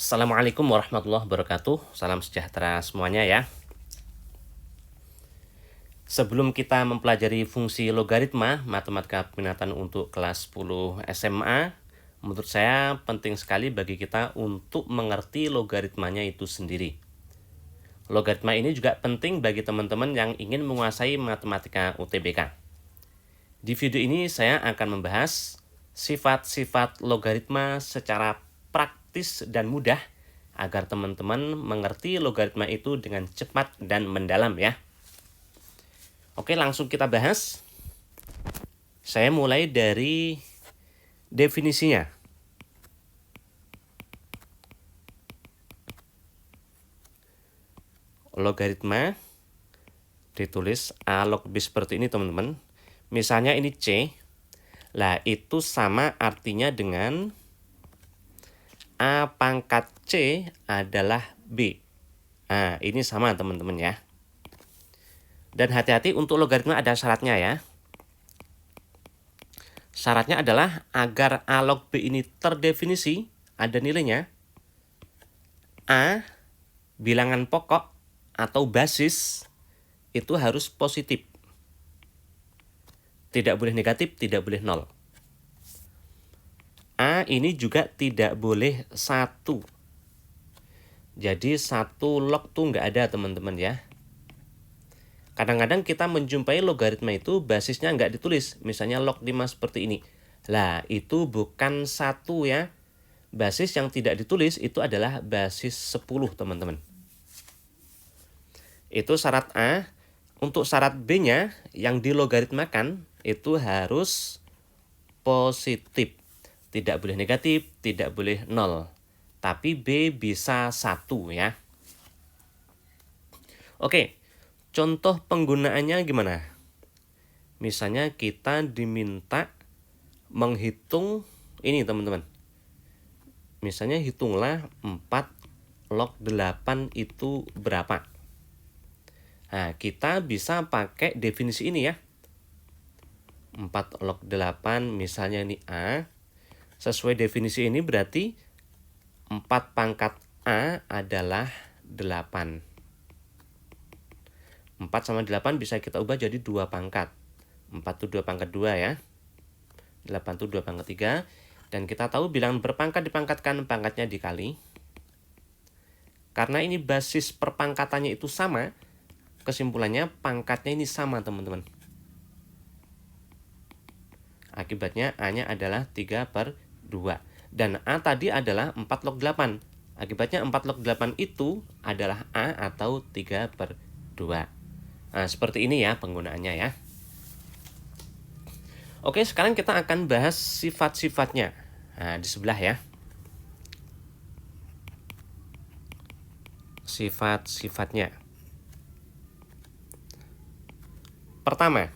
Assalamualaikum warahmatullahi wabarakatuh. Salam sejahtera semuanya ya. Sebelum kita mempelajari fungsi logaritma matematika peminatan untuk kelas 10 SMA, menurut saya penting sekali bagi kita untuk mengerti logaritmanya itu sendiri. Logaritma ini juga penting bagi teman-teman yang ingin menguasai matematika UTBK. Di video ini saya akan membahas sifat-sifat logaritma secara praktis dan mudah agar teman-teman mengerti logaritma itu dengan cepat dan mendalam ya. Oke, langsung kita bahas. Saya mulai dari definisinya. Logaritma ditulis A log B seperti ini teman-teman. Misalnya ini C. Lah itu sama artinya dengan A pangkat C adalah B. Nah, ini sama teman-teman ya. Dan hati-hati untuk logaritma ada syaratnya ya. Syaratnya adalah agar A log B ini terdefinisi, ada nilainya. A, bilangan pokok atau basis, itu harus positif. Tidak boleh negatif, tidak boleh nol. A ini juga tidak boleh 1. Jadi 1 log tuh nggak ada teman-teman ya. Kadang-kadang kita menjumpai logaritma itu basisnya nggak ditulis. Misalnya log 5 seperti ini. Lah itu bukan 1 ya. Basis yang tidak ditulis itu adalah basis 10 teman-teman. Itu syarat A. Untuk syarat B-nya yang dilogaritmakan itu harus positif. Tidak boleh negatif, tidak boleh nol. Tapi B bisa 1 ya. Oke. Contoh penggunaannya gimana? Misalnya kita diminta menghitung ini teman-teman. Misalnya hitunglah 4 log 8 itu berapa? Nah, kita bisa pakai definisi ini ya. 4 log 8 misalnya ini A. Sesuai definisi ini berarti 4 pangkat A adalah 8. 4 sama 8 bisa kita ubah jadi 2 pangkat. 4 itu 2 pangkat 2 ya. 8 itu 2 pangkat 3. Dan kita tahu bilangan berpangkat dipangkatkan, pangkatnya dikali. Karena ini basis perpangkatannya itu sama, kesimpulannya pangkatnya ini sama teman-teman. Akibatnya A-nya adalah 3/2. Dan A tadi adalah 4 log 8. Akibatnya 4 log 8 itu adalah A atau 3/2. Nah, seperti ini ya penggunaannya ya. Oke, sekarang kita akan bahas sifat-sifatnya. Nah, di sebelah ya. Sifat-sifatnya. Pertama,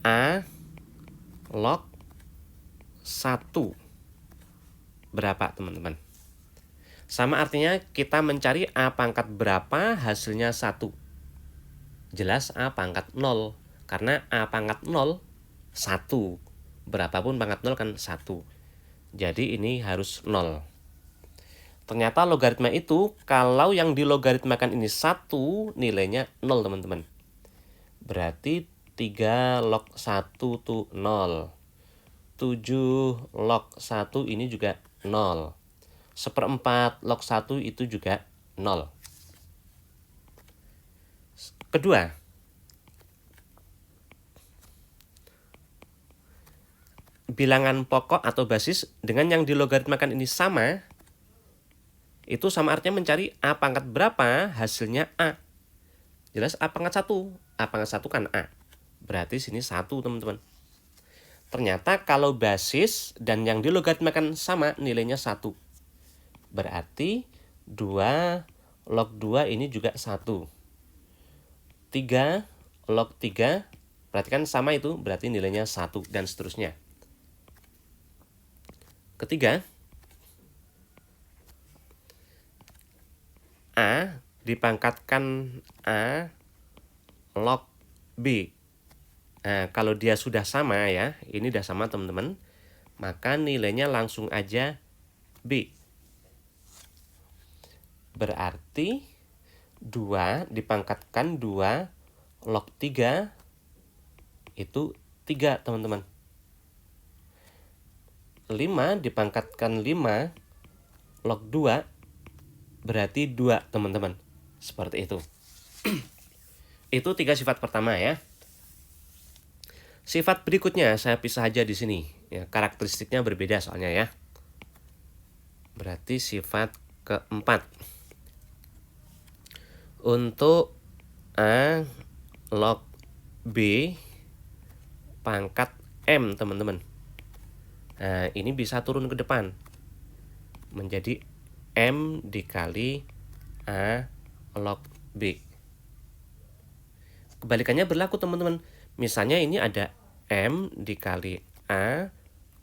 A log 1 berapa teman-teman? Sama artinya kita mencari A pangkat berapa, hasilnya 1. Jelas A pangkat 0. Karena A pangkat 0, 1. Berapapun pangkat 0 kan 1. Jadi ini harus 0. Ternyata logaritma itu, kalau yang dilogaritmakan ini 1, nilainya 0 teman-teman. Berarti 3 log 1 itu 0. 7 log 1 ini juga 0. 1/4 log 1 itu juga 0. Kedua, bilangan pokok atau basis dengan yang dilogaritmakan ini sama, itu sama artinya mencari A pangkat berapa, hasilnya A. Jelas A pangkat 1. A pangkat 1 kan A. Berarti sini 1 teman-teman. Ternyata kalau basis dan yang dilogaritmakan sama, nilainya 1. Berarti 2 log 2 ini juga 1. 3 log 3, perhatikan sama itu, berarti nilainya 1, dan seterusnya. Ketiga, A dipangkatkan A log B. Nah, kalau dia sudah sama ya, ini udah sama teman-teman. maka nilainya langsung aja B. Berarti 2 dipangkatkan 2 log 3 itu 3, teman-teman. 5 dipangkatkan 5 log 2 berarti 2, teman-teman. Seperti itu. Itu 3 sifat pertama ya. Sifat berikutnya saya pisah aja di sini. Ya, karakteristiknya berbeda soalnya ya. Berarti sifat keempat. Untuk A log B pangkat M, teman-teman. Nah, ini bisa turun ke depan. Menjadi M dikali A log B. Kebalikannya berlaku, teman-teman. Misalnya ini ada M dikali A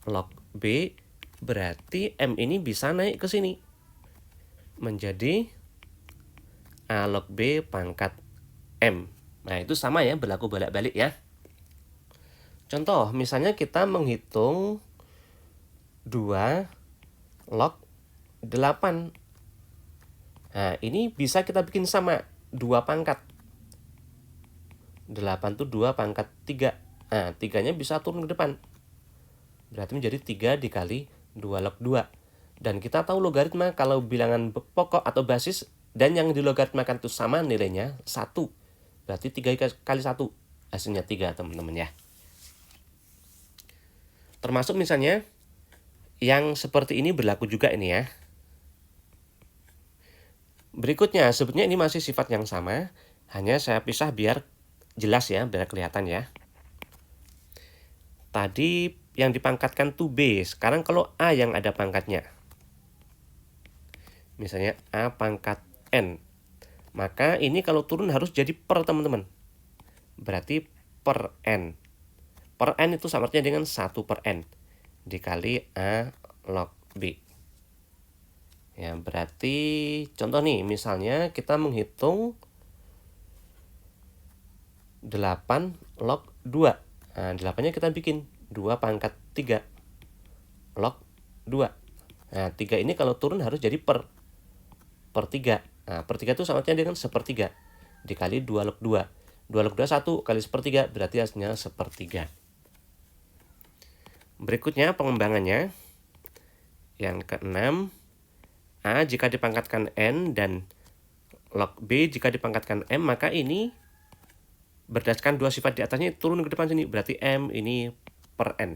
log B, berarti M ini bisa naik ke sini. Menjadi A log B pangkat M. Nah, itu sama ya, berlaku bolak-balik ya. Contoh, misalnya kita menghitung 2 log 8. Nah, ini bisa kita bikin sama 2 pangkat. 8 itu 2 pangkat 3. Nah, 3-nya bisa turun ke depan. Berarti menjadi 3 dikali 2 log 2. Dan kita tahu logaritma kalau bilangan pokok atau basis dan yang dilogaritmakan itu sama nilainya 1. Berarti 3 kali 1 hasilnya 3, teman-teman ya. Termasuk misalnya yang seperti ini berlaku juga ini ya. Berikutnya, sebetulnya ini masih sifat yang sama, hanya saya pisah biar jelas ya, biar kelihatan ya. Tadi yang dipangkatkan tuh B, sekarang kalau A yang ada pangkatnya. Misalnya A pangkat N. Maka ini kalau turun harus jadi per, teman-teman. Berarti per N. Per N itu sama artinya dengan 1 per N. Dikali A log B. Ya, berarti contoh nih, misalnya kita menghitung 8 log 2. Nah, 8-nya kita bikin 2 pangkat 3 log 2. Nah, 3 ini kalau turun harus jadi per 3. Nah, per 3 itu sama dengan 1/3 dikali 2 log 2. 2 log 2 1 kali 1/3 berarti hasilnya 1/3. Berikutnya pengembangannya. Yang keenam, A jika dipangkatkan N dan log B jika dipangkatkan M, maka ini berdasarkan dua sifat di atasnya turun ke depan sini. Berarti M ini per N.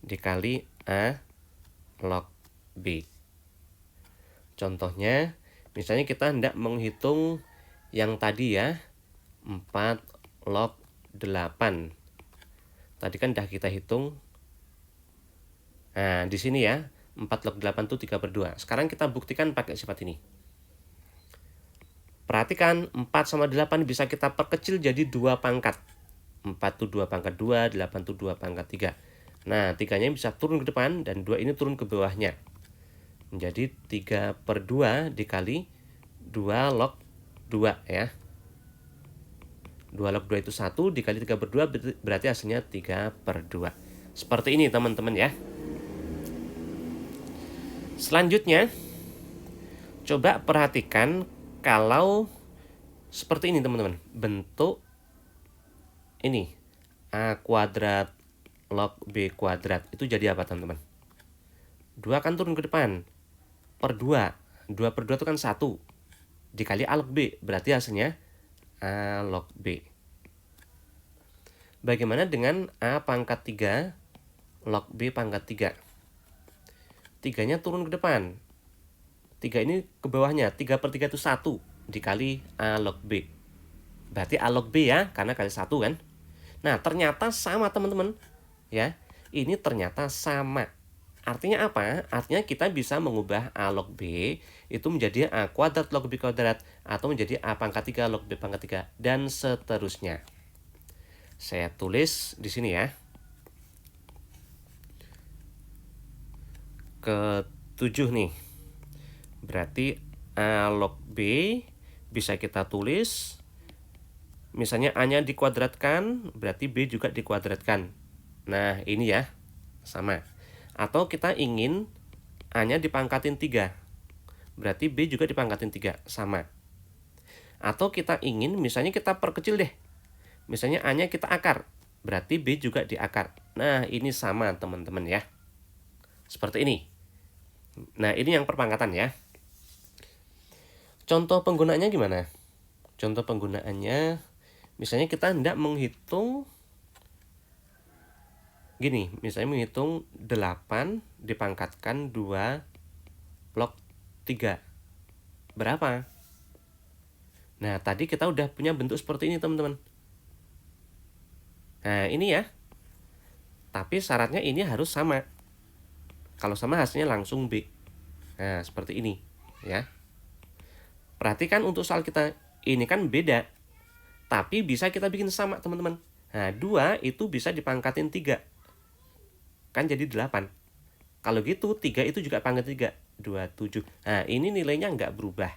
Dikali A log B. Contohnya, misalnya kita hendak menghitung yang tadi ya, 4 log 8. Tadi kan udah kita hitung. Nah, di sini ya, 4 log 8 itu 3/2. Sekarang kita buktikan pakai sifat ini. Perhatikan, 4 sama 8 bisa kita perkecil jadi 2 pangkat. 4 itu 2 pangkat 2, 8 itu 2 pangkat 3. Nah, 3-nya bisa turun ke depan dan 2 ini turun ke bawahnya. Menjadi 3/2 dikali 2 log 2 ya. 2 log 2 itu 1 dikali 3/2 berarti hasilnya 3/2. Seperti ini teman-teman ya. Selanjutnya, coba perhatikan kalau seperti ini teman-teman. Bentuk ini A kuadrat log B kuadrat itu jadi apa teman-teman? 2 akan turun ke depan. Per 2. 2/2 itu kan 1. Dikali A log B. Berarti hasilnya A log B. Bagaimana dengan A pangkat 3 log B pangkat 3? 3-nya turun ke depan. 3 ini ke bawahnya. 3/3 itu 1. Dikali A log B. Berarti A log B ya. Karena kali 1 kan. Nah, ternyata sama teman-teman. Ya, ini ternyata sama. Artinya apa? Artinya kita bisa mengubah A log B itu menjadi A kuadrat log B kuadrat. Atau menjadi A pangkat 3 log B pangkat 3. Dan seterusnya. Saya tulis di sini ya. Ke-7 nih. Berarti A log B bisa kita tulis. Misalnya A-nya dikuadratkan, berarti B juga dikuadratkan. Nah, ini ya, sama. Atau kita ingin A-nya dipangkatin 3. Berarti B juga dipangkatin 3, sama. Atau kita ingin, misalnya kita perkecil deh. Misalnya A-nya kita akar, berarti B juga diakar. Nah, ini sama teman-teman ya. Seperti ini. Nah, ini yang perpangkatan ya. Contoh penggunaannya gimana? Contoh penggunaannya, misalnya kita hendak menghitung gini, misalnya menghitung 8 dipangkatkan 2 log 3. Berapa? Nah, tadi kita udah punya bentuk seperti ini, teman-teman. Nah, ini ya. Tapi syaratnya ini harus sama. Kalau sama hasilnya langsung B. Nah, seperti ini, ya. Perhatikan untuk soal kita, ini kan beda. Tapi bisa kita bikin sama, teman-teman. Nah, 2 itu bisa dipangkatin 3. Kan jadi 8. Kalau gitu, 3 itu juga pangkat 3. 27. Nah, ini nilainya nggak berubah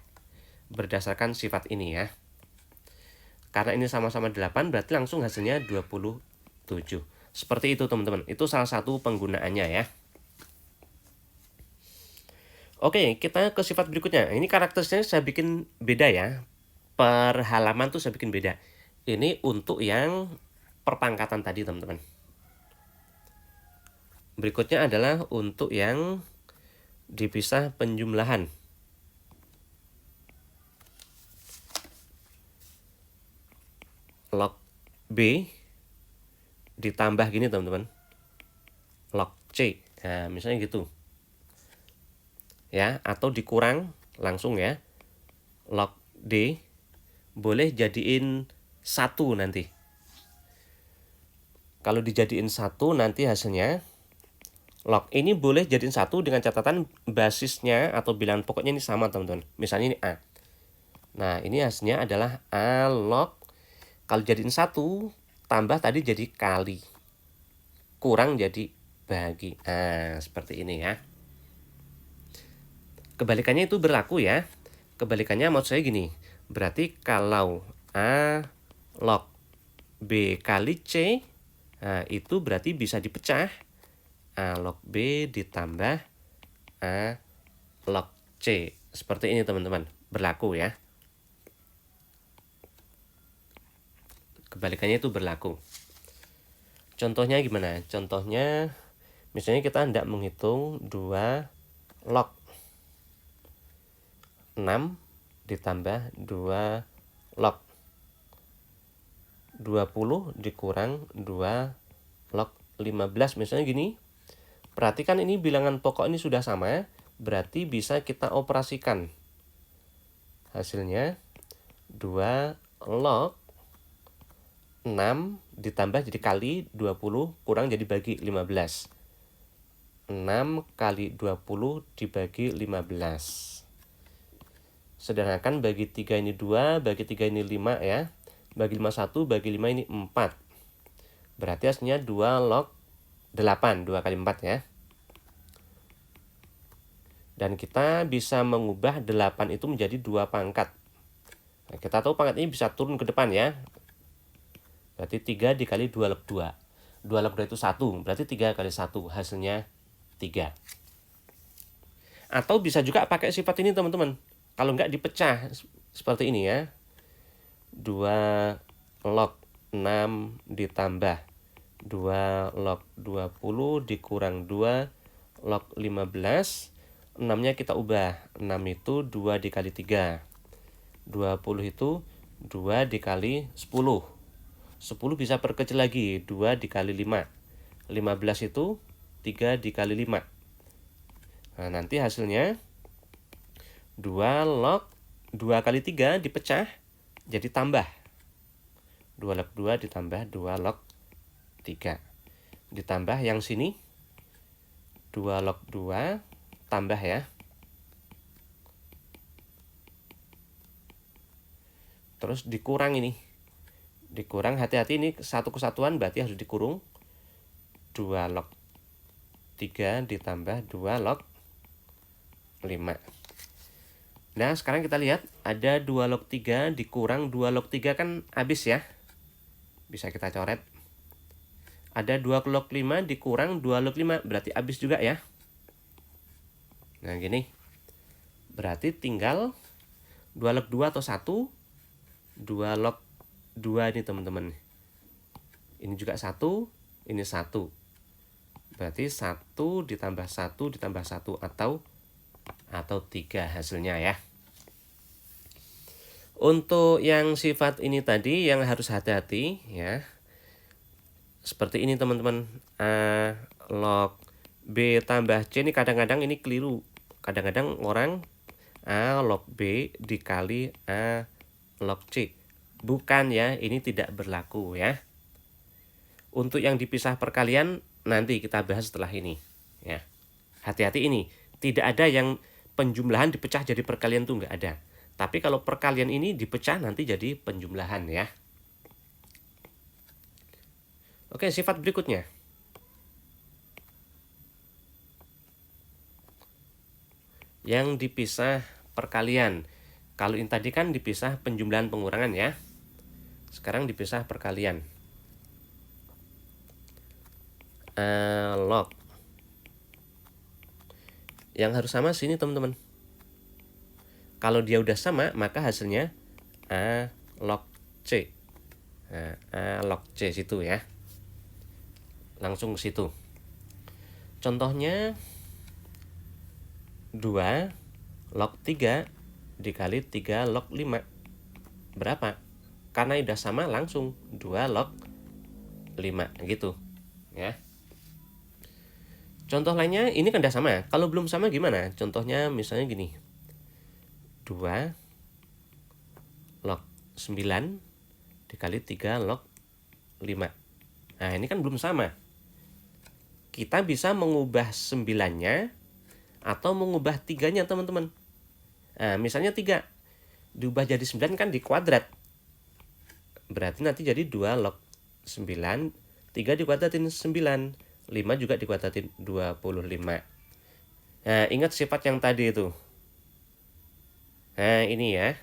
berdasarkan sifat ini ya. Karena ini sama-sama 8, berarti langsung hasilnya 27. Seperti itu, teman-teman. Itu salah satu penggunaannya ya. Oke, kita ke sifat berikutnya. Ini karakteristiknya saya bikin beda ya. Per halaman tuh saya bikin beda. Ini untuk yang perpangkatan tadi, teman-teman. Berikutnya adalah untuk yang dipisah penjumlahan. Log B ditambah gini, teman-teman. Log C. Nah, misalnya gitu. Ya, atau dikurang langsung ya. Log D boleh jadiin 1 nanti. Kalau dijadiin 1 nanti hasilnya log ini boleh jadiin 1 dengan catatan basisnya atau bilangan pokoknya ini sama, teman-teman. Misalnya ini A. Nah, ini hasilnya adalah A log, kalau jadiin 1 tambah tadi jadi kali. Kurang jadi bagi. Nah, seperti ini ya. Kebalikannya itu berlaku ya. Kebalikannya maksud saya gini. Berarti kalau A log B kali C, nah itu berarti bisa dipecah. A log B ditambah A log C. Seperti ini, teman-teman. Berlaku ya. Kebalikannya itu berlaku. Contohnya gimana? Contohnya misalnya kita hendak menghitung 2 log 6 ditambah 2 log 20 dikurang 2 log 15. Misalnya gini. Perhatikan ini bilangan pokok ini sudah sama, berarti bisa kita operasikan. Hasilnya 2 log 6 ditambah jadi kali 20 kurang jadi bagi 15. 6 kali 20 dibagi 15. Sederhanakan, bagi 3 ini 2, bagi 3 ini 5 ya. Bagi 5 1, bagi 5 ini 4. Berarti hasilnya 2 log 8, 2 kali 4 ya. Dan kita bisa mengubah 8 itu menjadi 2 pangkat. Nah, kita tahu pangkat ini bisa turun ke depan ya. Berarti 3 dikali 2 log 2. 2 log 2 itu 1, berarti 3 kali 1, hasilnya 3. Atau bisa juga pakai sifat ini, teman-teman. Kalau nggak dipecah, seperti ini ya. 2 log 6 ditambah 2 log 20 dikurang 2 log 15. 6-nya kita ubah. 6 itu 2 dikali 3. 20 itu 2 dikali 10. 10 bisa perkecil lagi. 2 dikali 5. 15 itu 3 dikali 5. Nah, nanti hasilnya 2 log 2 kali 3 dipecah jadi tambah. 2 log 2 ditambah 2 log 3. Ditambah yang sini 2 log 2 tambah ya. Terus dikurang ini. Dikurang, hati-hati ini satu kesatuan berarti harus dikurung. 2 log 3 ditambah 2 log 5. Nah, sekarang kita lihat ada 2 log 3 dikurang 2 log 3 kan habis ya. Bisa kita coret. Ada 2 log 5 dikurang 2 log 5, berarti habis juga ya. Nah gini, berarti tinggal 2 log 2 atau 1, 2 log 2 ini teman-teman. Ini juga 1, ini 1. Berarti 1 ditambah 1 ditambah 1 atau 3 hasilnya ya. Untuk yang sifat ini tadi yang harus hati-hati ya. Seperti ini teman-teman, A log B tambah C ini kadang-kadang ini keliru. Kadang-kadang orang A log B dikali A log C. Bukan ya, ini tidak berlaku ya. Untuk yang dipisah perkalian nanti kita bahas setelah ini ya. Hati-hati ini, tidak ada yang penjumlahan dipecah jadi perkalian tuh nggak ada. Tapi kalau perkalian ini dipecah nanti jadi penjumlahan ya. Oke, sifat berikutnya. Yang dipisah perkalian. Kalau ini tadi kan dipisah penjumlahan pengurangan ya. Sekarang dipisah perkalian. Log. Yang harus sama sini teman-teman. Kalau dia udah sama, maka hasilnya A log C. Nah, A log C situ ya. Langsung ke situ. Contohnya 2 log 3 dikali 3 log 5. Berapa? Karena udah sama langsung 2 log 5 gitu ya. Contoh lainnya ini kan udah sama. Kalau belum sama gimana? Contohnya misalnya gini. 2 log 9 dikali 3 log 5. Nah, ini kan belum sama. Kita bisa mengubah 9-nya atau mengubah 3-nya, teman-teman. Nah, misalnya 3 diubah jadi 9 kan dikuadrat. Berarti nanti jadi 2 log 9, 3 dikuadratin 9, 5 juga dikuadratin 25. Nah, ingat sifat yang tadi itu. Nah, ini ya.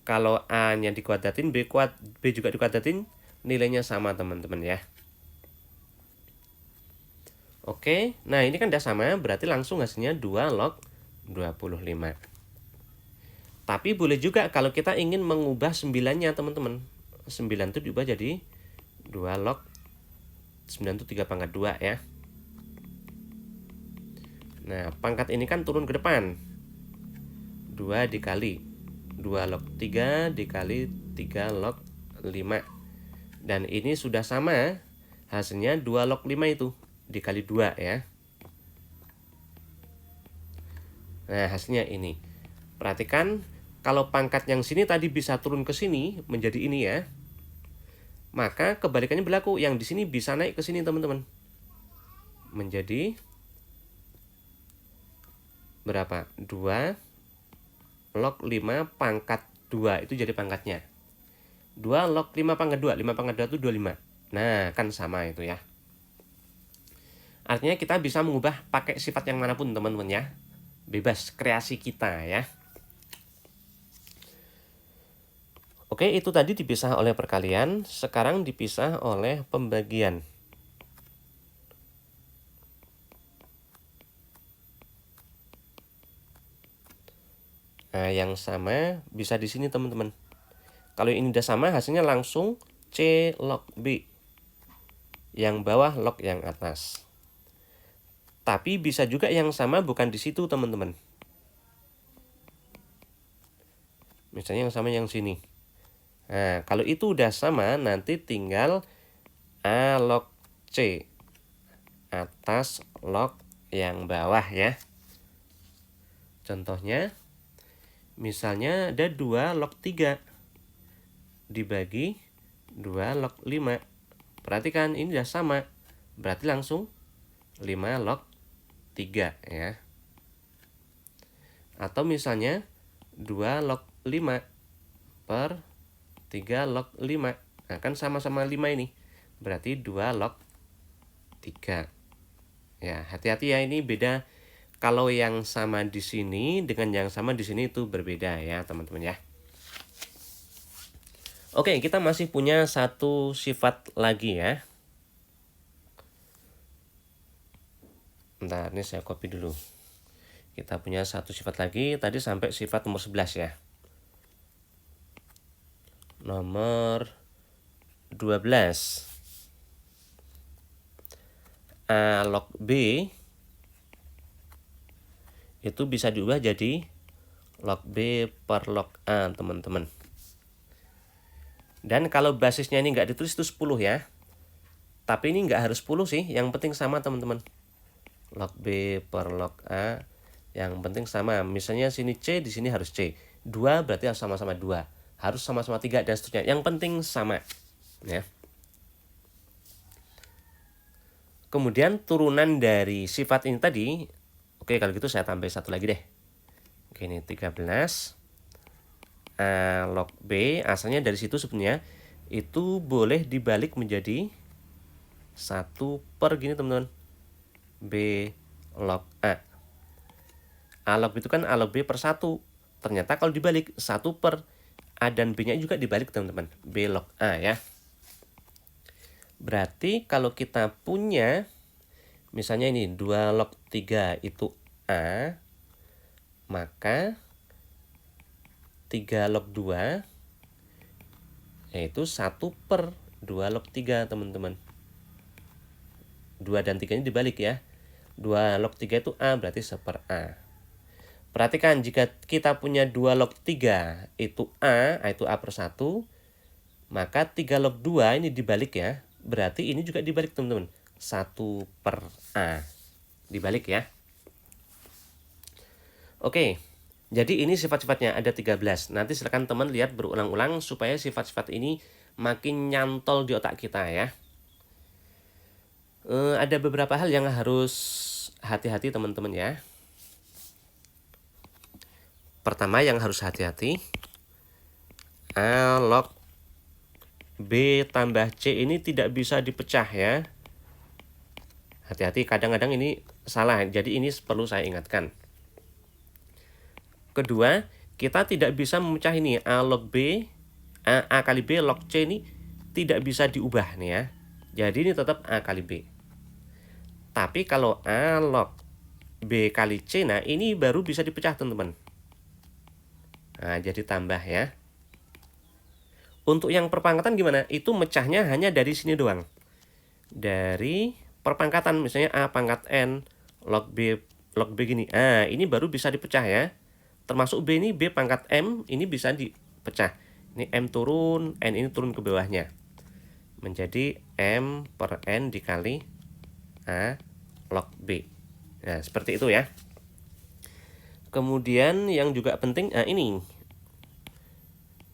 Kalau A-nya dikuadratin, B juga dikuadratin, nilainya sama, teman-teman ya. Oke, nah ini kan udah sama, berarti langsung hasilnya 2 log 25. Tapi boleh juga kalau kita ingin mengubah 9-nya, teman-teman. 9 itu diubah jadi 2 log 9 itu 3 pangkat 2 ya. Nah, pangkat ini kan turun ke depan. 2 dikali 2 log 3 dikali 3 log 5. Dan ini sudah sama, hasilnya 2 log 5 itu dikali 2 ya. Nah, hasilnya ini. Perhatikan, kalau pangkat yang sini tadi bisa turun ke sini menjadi ini ya. Maka kebalikannya berlaku, yang di sini bisa naik ke sini, teman-teman. Menjadi berapa? 2 log 5 pangkat 2 itu jadi pangkatnya. 2 log 5 pangkat 2, 5 pangkat 2 itu 25. Nah, kan sama itu ya. Artinya kita bisa mengubah pakai sifat yang manapun, teman-teman ya. Bebas, kreasi kita ya. Oke, itu tadi dipisah oleh perkalian. Sekarang dipisah oleh pembagian. Nah, yang sama bisa di sini, teman-teman. Kalau ini udah sama, hasilnya langsung C log B. Yang bawah log yang atas. Tapi bisa juga yang sama bukan di situ, teman-teman. Misalnya yang sama yang sini. Nah, kalau itu udah sama, nanti tinggal A log C atas log yang bawah ya. Contohnya, misalnya ada 2 log 3 dibagi 2 log 5. Perhatikan, ini udah sama. Berarti langsung 5 log 3 ya. Atau misalnya 2 log 5 per 3 log 5. Nah, kan sama-sama 5 ini. Berarti 2 log 3. Ya, hati-hati ya, ini beda. Kalau yang sama di sini dengan yang sama di sini itu berbeda ya, teman-teman ya. Oke, kita masih punya satu sifat lagi ya. Bentar, ini saya copy dulu. Kita punya satu sifat lagi, tadi sampai sifat nomor 11 ya. Nomor 12. A log B itu bisa diubah jadi log B per log A, teman-teman. Dan kalau basisnya ini nggak ditulis itu 10 ya. Tapi ini nggak harus 10 sih, yang penting sama teman-teman. Log B per log A, yang penting sama. Misalnya sini C, di sini harus C. 2 berarti harus sama-sama 2. Harus sama-sama 3 dan seterusnya. Yang penting sama. Ya. Kemudian turunan dari sifat ini tadi, oke kalau gitu saya tambah satu lagi deh. Oke, ini 13. A log B, asalnya dari situ sebenarnya itu boleh dibalik menjadi 1 per gini teman-teman. B log A. A log B itu kan A log B per 1. Ternyata kalau dibalik 1 per A dan B-nya juga dibalik teman-teman. B log A ya. Berarti kalau kita punya, misalnya ini 2 log 3 itu A, maka 3 log 2 yaitu 1 per 2 log 3 teman-teman. 2 dan 3 ini dibalik ya. 2 log 3 itu A, berarti 1 per A. Perhatikan jika kita punya 2 log 3 itu A, itu A per 1, maka 3 log 2 ini dibalik ya. Berarti ini juga dibalik teman-teman. 1 per A. Dibalik ya. Oke, jadi ini sifat-sifatnya ada 13. Nanti silakan teman lihat berulang-ulang supaya sifat-sifat ini makin nyantol di otak kita ya. Ada beberapa hal yang harus hati-hati teman-teman ya. Pertama yang harus hati-hati, A log B tambah C ini tidak bisa dipecah ya. Hati-hati, kadang-kadang ini salah, jadi ini perlu saya ingatkan. Kedua, kita tidak bisa memecah ini A log B, A kali B log C ini tidak bisa diubah nih ya. Jadi ini tetap A kali B. Tapi kalau A log B kali C, nah ini baru bisa dipecah teman-teman. Nah, jadi tambah ya. Untuk yang perpangkatan gimana? Itu mecahnya hanya dari sini doang. Dari perpangkatan, misalnya A pangkat N, log B gini. Ah, ini baru bisa dipecah ya. Termasuk B ini B pangkat M, ini bisa dipecah. Ini M turun, N ini turun ke bawahnya. Menjadi M per N dikali A log B. Nah, seperti itu ya. Kemudian yang juga penting, ini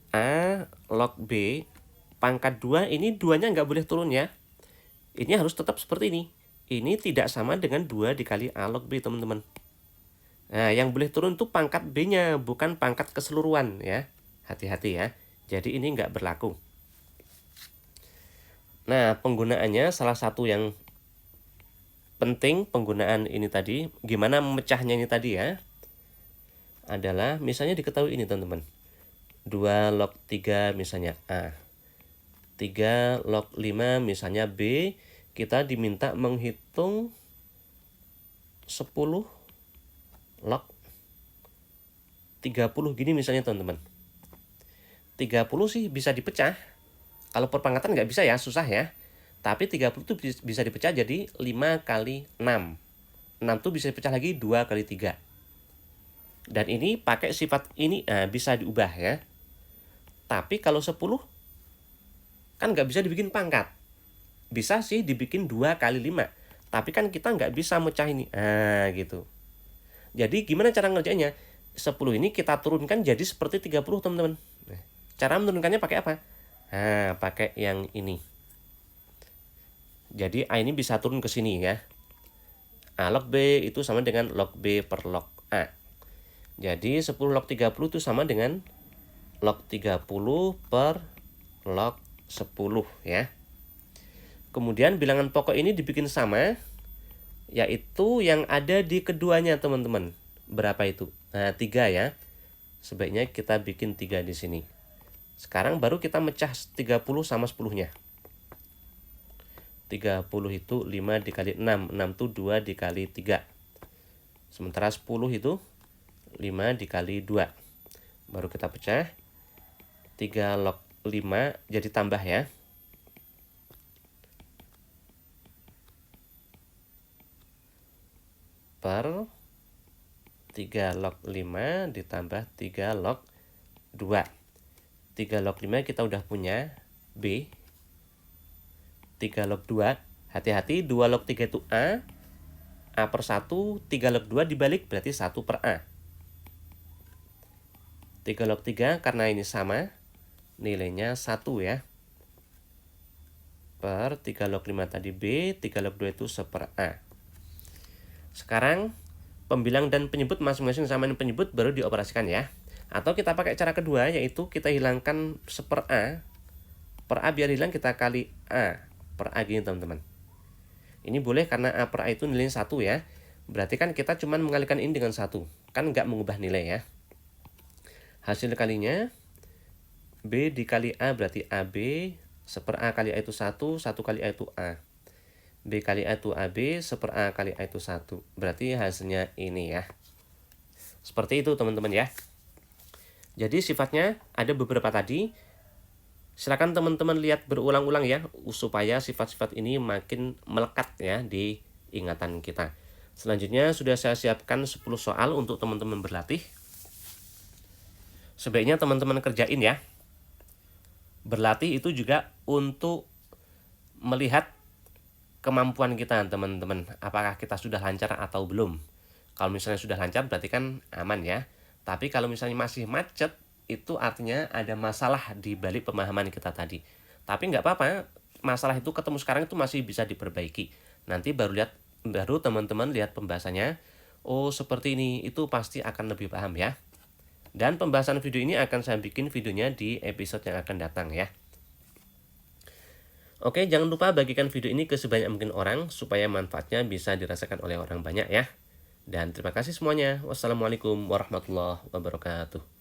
A log B pangkat 2, ini 2-nya nggak boleh turun ya. Ini harus tetap seperti ini. Ini tidak sama dengan 2 dikali A log B teman-teman. Nah, yang boleh turun itu pangkat B-nya, bukan pangkat keseluruhan ya. Hati-hati ya. Jadi ini nggak berlaku. Nah, penggunaannya salah satu yang penting penggunaan ini tadi, gimana memecahnya ini tadi ya, adalah misalnya diketahui ini teman-teman. 2 log 3 misalnya A. 3 log 5 misalnya B. Kita diminta menghitung 10 log 30 gini misalnya teman-teman. 30 sih bisa dipecah. Kalau perpangkatan nggak bisa ya, susah ya. Tapi 30 itu bisa dipecah jadi 5 kali 6. 6 itu bisa dipecah lagi 2 kali 3. Dan ini pakai sifat ini bisa diubah ya. Tapi kalau 10 kan nggak bisa dibikin pangkat. Bisa sih dibikin 2 kali 5. Tapi kan kita nggak bisa mecah ini. Gitu. Jadi gimana cara ngerjainnya? 10 ini kita turunkan jadi seperti 30 teman-teman. Cara menurunkannya pakai apa? Pakai yang ini. Jadi A ini bisa turun ke sini ya. A log B itu sama dengan log B per log A. Jadi 10 log 30 itu sama dengan log 30 per log 10 ya. Kemudian bilangan pokok ini dibikin sama, yaitu yang ada di keduanya teman-teman. Berapa itu? 3 ya. Sebaiknya kita bikin 3 di sini. Sekarang baru kita mecah 30 sama 10-nya. 30 itu 5 dikali 6. 6 itu 2 dikali 3. Sementara 10 itu 5 dikali 2. Baru kita pecah. 3 log 5 jadi tambah ya. Per 3 log 5 ditambah 3 log 2. 3 log 5 kita udah punya B. 3 log 2, hati-hati 2 log 3 itu A. A per 1, 3 log 2 dibalik berarti 1 per A. 3 log 3 karena ini sama, nilainya 1 ya. Per 3 log 5 tadi B, 3 log 2 itu 1 per A. Sekarang pembilang dan penyebut masing-masing sama dengan penyebut baru dioperasikan ya. Atau kita pakai cara kedua, yaitu kita hilangkan 1 per A. Per A biar hilang kita kali A per A gini teman-teman. Ini boleh karena A per A itu nilainya 1 ya. Berarti kan kita cuma mengalikan ini dengan 1. Kan nggak mengubah nilai ya. Hasil kalinya B dikali A berarti AB. 1 per A kali A itu 1. 1 kali A itu A. B kali A itu AB. 1 per A kali A itu 1. Berarti hasilnya ini ya. Seperti itu teman-teman ya. Jadi sifatnya ada beberapa tadi. Silakan teman-teman lihat berulang-ulang ya, supaya sifat-sifat ini makin melekat ya di ingatan kita. Selanjutnya sudah saya siapkan 10 soal untuk teman-teman berlatih. Sebaiknya teman-teman kerjain ya. Berlatih itu juga untuk melihat kemampuan kita teman-teman. Apakah kita sudah lancar atau belum. Kalau misalnya sudah lancar berarti kan aman ya. Tapi kalau misalnya masih macet, itu artinya ada masalah di balik pemahaman kita tadi. Tapi nggak apa-apa, masalah itu ketemu sekarang itu masih bisa diperbaiki. Nanti baru teman-teman lihat pembahasannya. Oh seperti ini, itu pasti akan lebih paham ya. Dan pembahasan video ini akan saya bikin videonya di episode yang akan datang ya. Oke, jangan lupa bagikan video ini ke sebanyak mungkin orang supaya manfaatnya bisa dirasakan oleh orang banyak ya. Dan terima kasih semuanya. Wassalamualaikum warahmatullahi wabarakatuh.